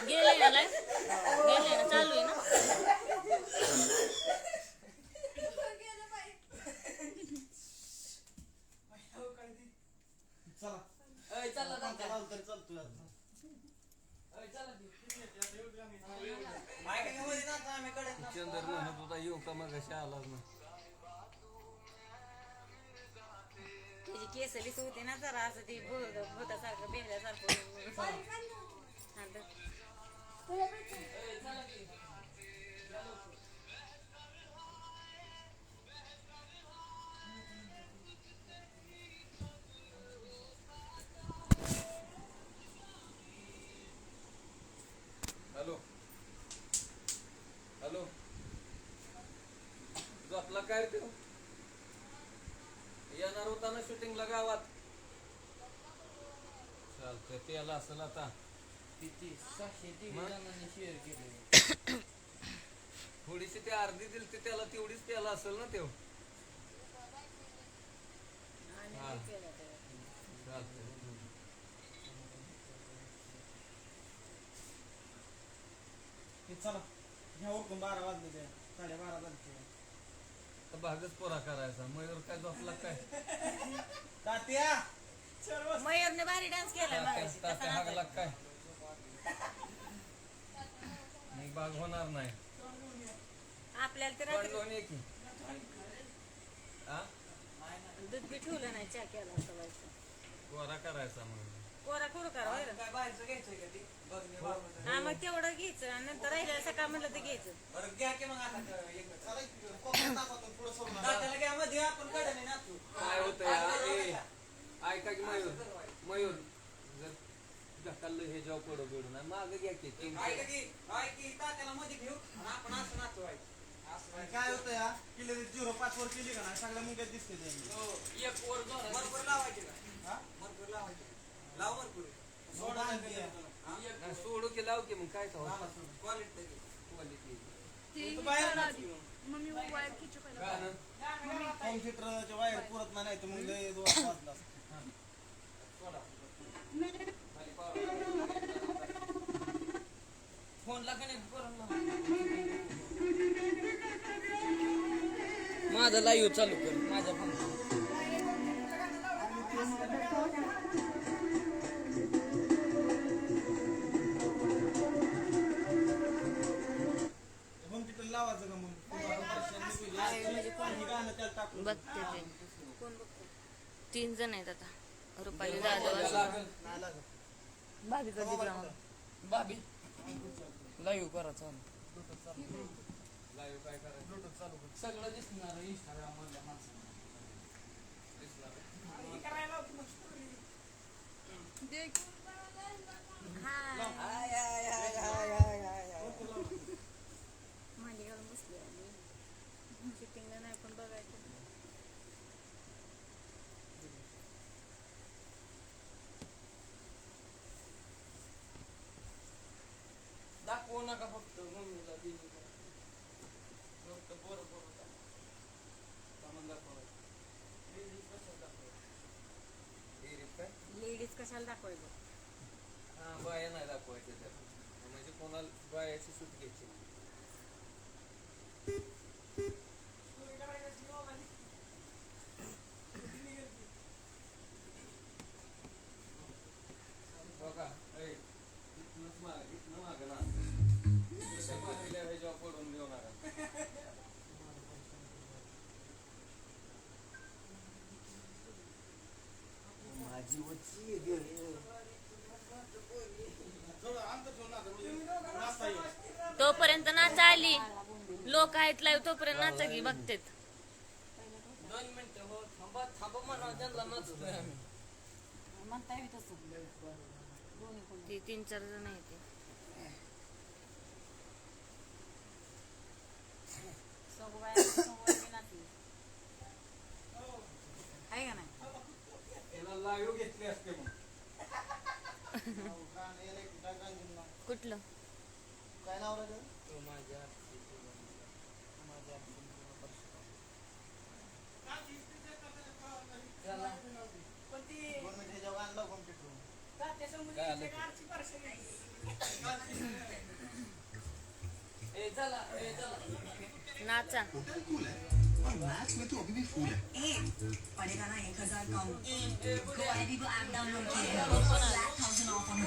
गेले ना लाईव्ह गेले ना चालू आहे ना चंदर म्हणत होता येऊ का मग अशा आलाच ना त्याची केस बिस होते ना जरा असं ती भूतासारखं बेहल्यासारखं हॅलो हॅलो झोपला काय रे येणार होता ना शूटिंगला गावात चालतंय त्याला असेल आता थोडीशी ते अर्धी दिली ते त्याला तेवढीच त्याला असेल ना तेव चला घ्या उरकून 12 वाजले ते 12:30 झाले भागच पोरा करायचा मयूर काय झोपला काय तात्या मयूरने भारी डान्स केला हागला काय मग भाग होणार नाही आपल्याला तर दूध बी ठेवलं नाही चहा केला पोरा करायचा मग कोरा करू करा हा मग तेवढं घ्यायचं आणि नंतर राहिलं सकाळ म्हणलं तर घ्यायचं काय होत ऐका की मयूर मयूर जर ढकललं हे जेव्हा पडू बिडू नाही माग घ्या की काय होतं या किल्ले 0-5 वर केली का नाही सगळ्या मुंग्यात दिसते सोडू की लाव की मग काय कॉम्प्युटरचे वायर पुरत नाही तर मग लय वाजला फोनला का नाही माझा लाईव्ह चालू कर माझ्या फोन लावायचं का मग बघते ते 3 जण आहेत आता रुपाली जाधव भाभी कधी भाभी लाईव्ह करा चालू लाईव्ह काय करायचं सगळं दिसणार इंस्टाग्राम मधल्या माणसाला मांडी घालून बसली शूटिंगला नाही पण बघायचं दाखवू नका फक्त मम्मीला दिदीला फक्त बरं लेडीज कशाला दाखवायचं हा बाया नाही दाखवायचं त्यात म्हणजे कोणाला बायाची सूट घ्यायची बघा इथनंच माग ना हे जॉब पडून घेऊन माझी तोपर्यंत नाच आली लोक आहेत लाईव्ह तोपर्यंत नाचा की बघतेत 2 मिनिटं हो थांबा थांबा म्हणा त्यांना नाचतोय आम्ही म्हणता येईल तसं ते 3-4 जण आहेत ते आहे का नाही त्याला लाईव्ह घेतली असते मग कुठलं काय नाव रे तो माझ्या ए चला ए चला नाचा होटल कूल है और मैच में तो अभी भी फूल है पड़ेगा ना 1000 कम गो एबीबो ऐप डाउनलोड किए फ्लैट 1000 ऑफ ऑन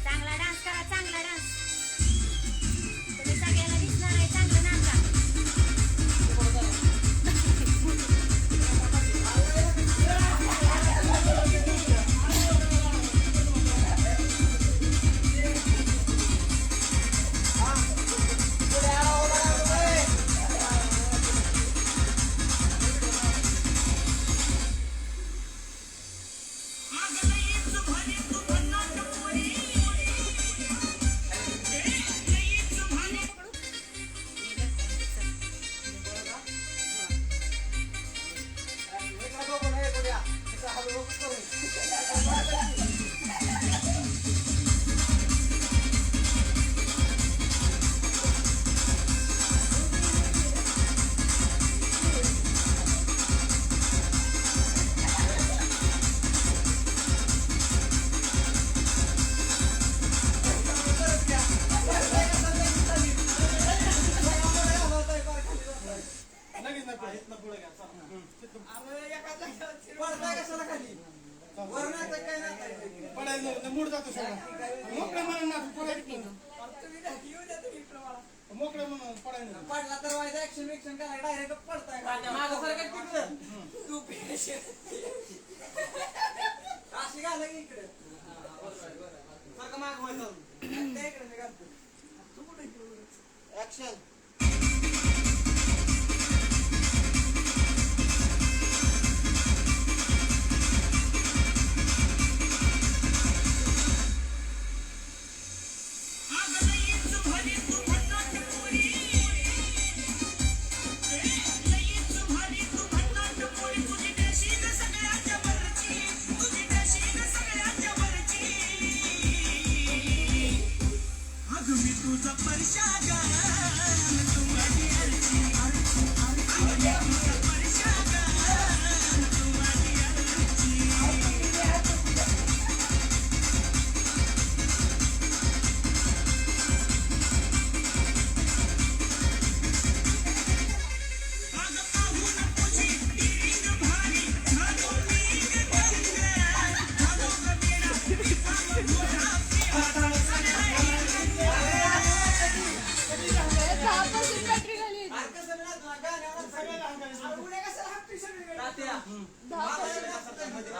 चांगला डान्स करा चांगला डान्स तुम्ही सगळ्याला दिसणार आहे चांगलं नाचा लगेच नाही पाहिजे, इथनं पुढे घ्या, चला. पडायचं नाही, मूड जातो सगळा. मोकळं म्हणून ना, पडायचं नाही. मोकळं म्हणून पडायचं नाही. पडला तर व्हायचं ऍक्शन विक्शन करायला डायरेक्ट पडताय तू अशी घाला की इकडे सारखं मागं व्हायचं. त्या इकडे मी घालतो ऍक्शन.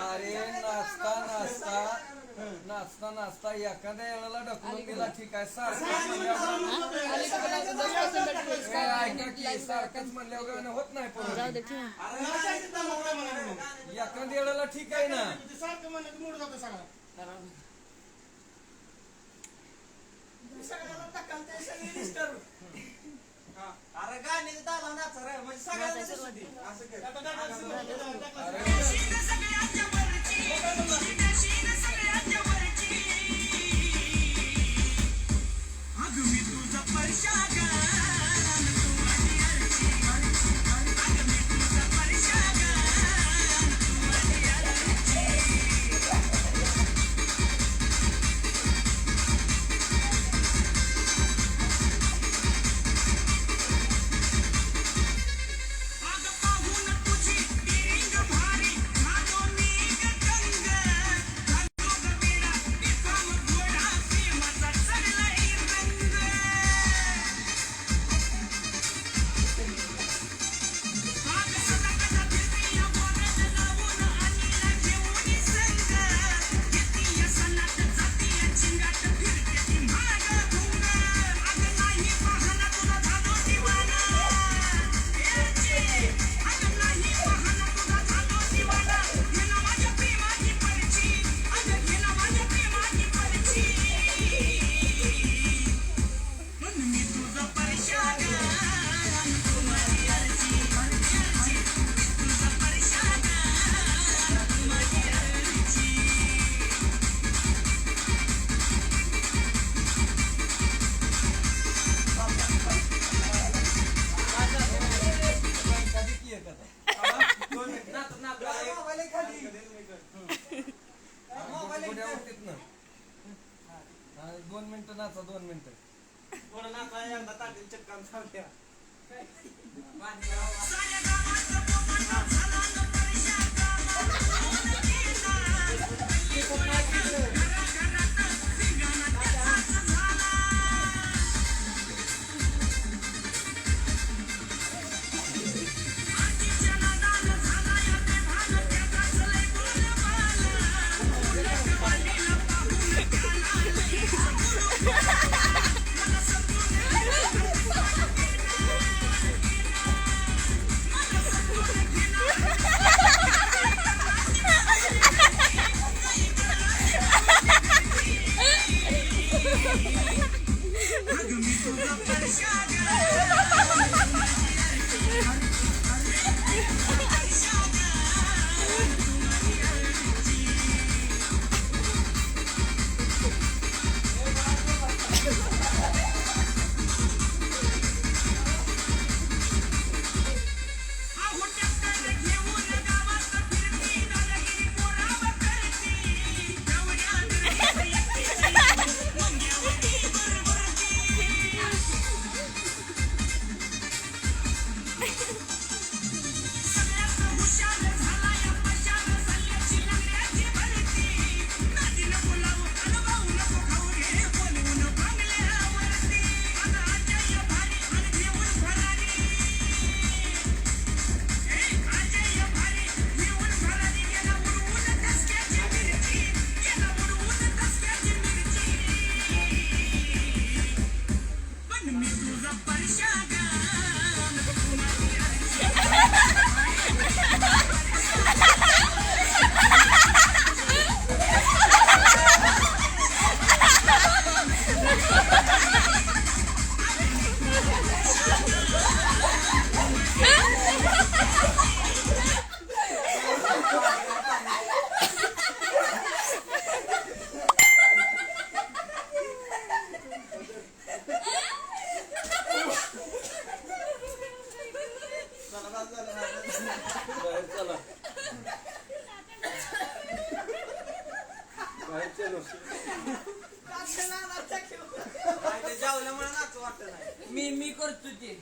अरे नाचता नाचता नाचता नाचता एखाद्या वेळेला ढकलून गेला ठीक आहे ऐका की सारखंच म्हणल्यावर गाणं होत नाही परत एखाद्या वेळेला ठीक आहे ना सारखं म्हणलं की मूड जातो सगळा. अरे गाण्याचं ताला नाचा रे म्हणजे सगळ्यांना सुद्धी असं कर भारी नाचा 2 मिनिटं. थोडं नाचा एकदा ताटील चक्कर चालत्या बाहेर चला. बाहेर चलो. जेवल्यामुळे नाचू वाटत नाही मी करतो ते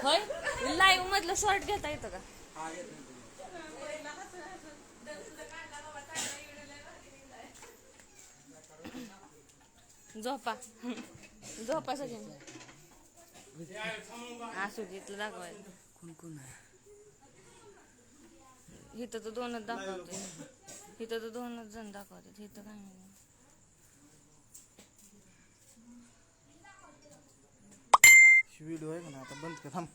होय लाईव्ह मधलं शॉर्ट घेता येतं का? झोपा झोपा सगळ्यांनी असू दे इथलं दाखवायचं. कोण आहे इथं तर 2च दाखवते. इथं तर 2च जण दाखवतात. इथं काय नाही. व्हिडिओ आहे का ना आता बंद कर थांब.